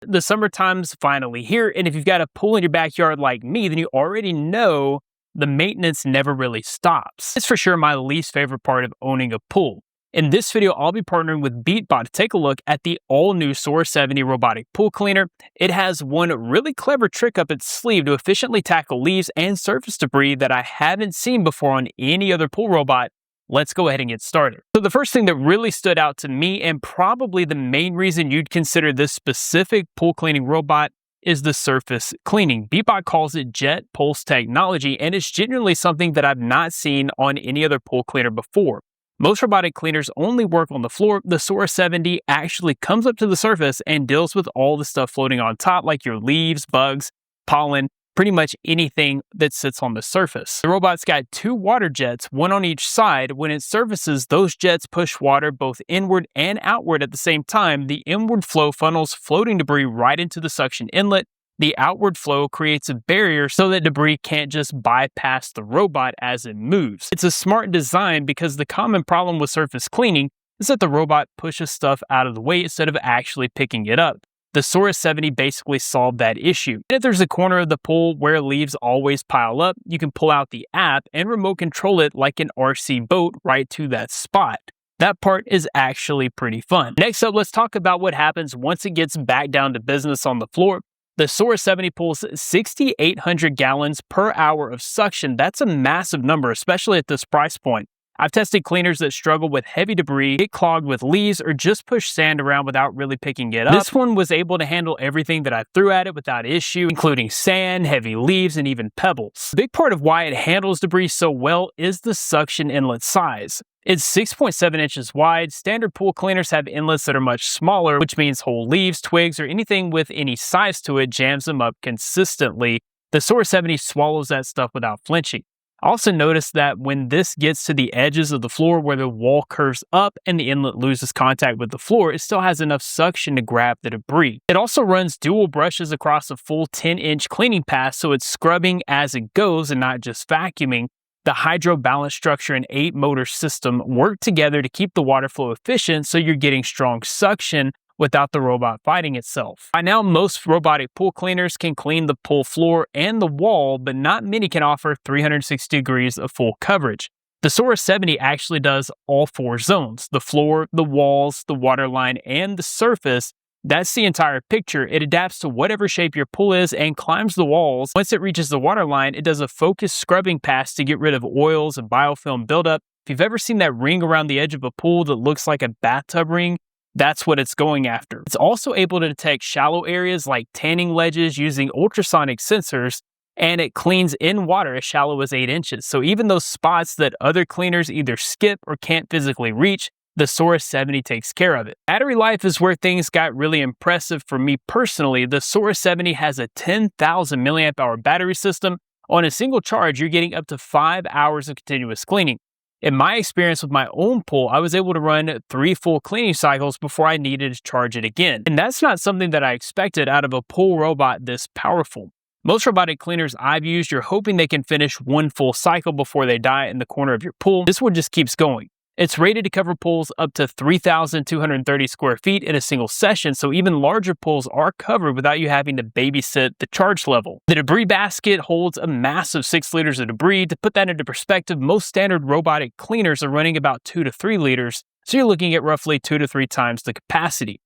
The summertime's finally here, and if you've got a pool in your backyard like me, then you already know the maintenance never really stops. It's for sure my least favorite part of owning a pool. In this video, I'll be partnering with Beatbot to take a look at the all-new Sora70 robotic pool cleaner. It has one really clever trick up its sleeve to efficiently tackle leaves and surface debris that I haven't seen before on any other pool robot. Let's go ahead and get started. So the first thing that really stood out to me, and probably the main reason you'd consider this specific pool cleaning robot, is the surface cleaning. Beatbot calls it JetPulse Technology, and it's genuinely something that I've not seen on any other pool cleaner before. Most robotic cleaners only work on the floor. The Sora70 actually comes up to the surface and deals with all the stuff floating on top, like your leaves, bugs, pollen, pretty much anything that sits on the surface. The robot's got two water jets, one on each side. When it surfaces, those jets push water both inward and outward at the same time. The inward flow funnels floating debris right into the suction inlet. The outward flow creates a barrier so that debris can't just bypass the robot as it moves. It's a smart design because the common problem with surface cleaning is that the robot pushes stuff out of the way instead of actually picking it up. The Sora70 basically solved that issue. And if there's a corner of the pool where leaves always pile up, you can pull out the app and remote control it like an RC boat right to that spot. That part is actually pretty fun. Next up, let's talk about what happens once it gets back down to business on the floor. The Sora70 pulls 6,800 gallons per hour of suction. That's a massive number, especially at this price point. I've tested cleaners that struggle with heavy debris, get clogged with leaves, or just push sand around without really picking it up. This one was able to handle everything that I threw at it without issue, including sand, heavy leaves, and even pebbles. A big part of why it handles debris so well is the suction inlet size. It's 6.7 inches wide. Standard pool cleaners have inlets that are much smaller, which means whole leaves, twigs, or anything with any size to it jams them up consistently. The Sora70 swallows that stuff without flinching. I also noticed that when this gets to the edges of the floor where the wall curves up and the inlet loses contact with the floor, it still has enough suction to grab the debris. It also runs dual brushes across a full 10-inch cleaning path, so it's scrubbing as it goes and not just vacuuming. The hydro balance structure and 8-motor system work together to keep the water flow efficient, so you're getting strong suction without the robot fighting itself. By now, most robotic pool cleaners can clean the pool floor and the wall, but not many can offer 360 degrees of full coverage. The Sora70 actually does all 4 zones: the floor, the walls, the water line, and the surface. That's the entire picture. It adapts to whatever shape your pool is and climbs the walls. Once it reaches the water line, it does a focused scrubbing pass to get rid of oils and biofilm buildup. If you've ever seen that ring around the edge of a pool that looks like a bathtub ring, that's what it's going after. It's also able to detect shallow areas like tanning ledges using ultrasonic sensors, and it cleans in water as shallow as 8 inches. So even those spots that other cleaners either skip or can't physically reach, the Sora70 takes care of it. Battery life is where things got really impressive for me personally. The Sora70 has a 10,000 milliamp hour battery system. On a single charge, you're getting up to 5 hours of continuous cleaning. In my experience with my own pool, I was able to run 3 full cleaning cycles before I needed to charge it again. And that's not something that I expected out of a pool robot this powerful. Most robotic cleaners I've used, you're hoping they can finish 1 full cycle before they die in the corner of your pool. This one just keeps going. It's rated to cover pools up to 3,230 square feet in a single session, so even larger pools are covered without you having to babysit the charge level. The debris basket holds a massive 6 liters of debris. To put that into perspective, most standard robotic cleaners are running about 2 to 3 liters, so you're looking at roughly 2 to 3 times the capacity.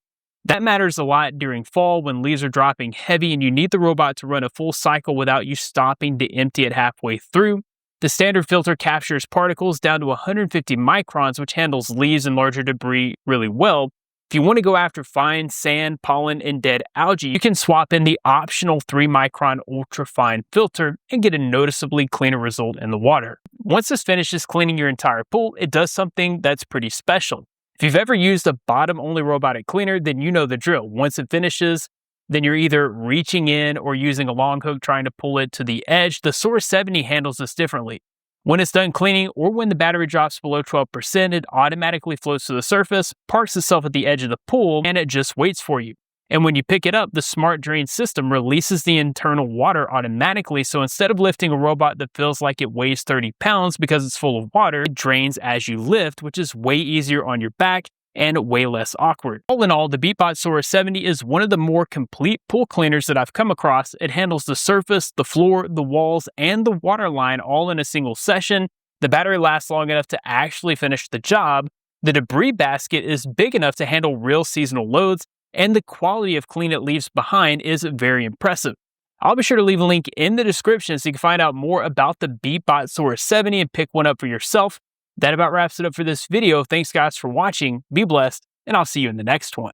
That matters a lot during fall when leaves are dropping heavy and you need the robot to run a full cycle without you stopping to empty it halfway through. The standard filter captures particles down to 150 microns, which handles leaves and larger debris really well. If you want to go after fine sand, pollen, and dead algae, you can swap in the optional 3-micron ultra-fine filter and get a noticeably cleaner result in the water. Once this finishes cleaning your entire pool, it does something that's pretty special. If you've ever used a bottom-only robotic cleaner, then you know the drill. Once it finishes, then you're either reaching in or using a long hook trying to pull it to the edge. The Sora70 handles this differently. When it's done cleaning or when the battery drops below 12%, it automatically floats to the surface, parks itself at the edge of the pool, and it just waits for you. And when you pick it up, the smart drain system releases the internal water automatically. So instead of lifting a robot that feels like it weighs 30 pounds because it's full of water, it drains as you lift, which is way easier on your back and way less awkward. All in all, the Beatbot Sora70 is one of the more complete pool cleaners that I've come across. It handles the surface, the floor, the walls, and the water line all in a single session. The battery lasts long enough to actually finish the job. The debris basket is big enough to handle real seasonal loads, and the quality of clean it leaves behind is very impressive. I'll be sure to leave a link in the description so you can find out more about the Beatbot Sora70 and pick one up for yourself. That about wraps it up for this video. Thanks guys for watching, be blessed, and I'll see you in the next one.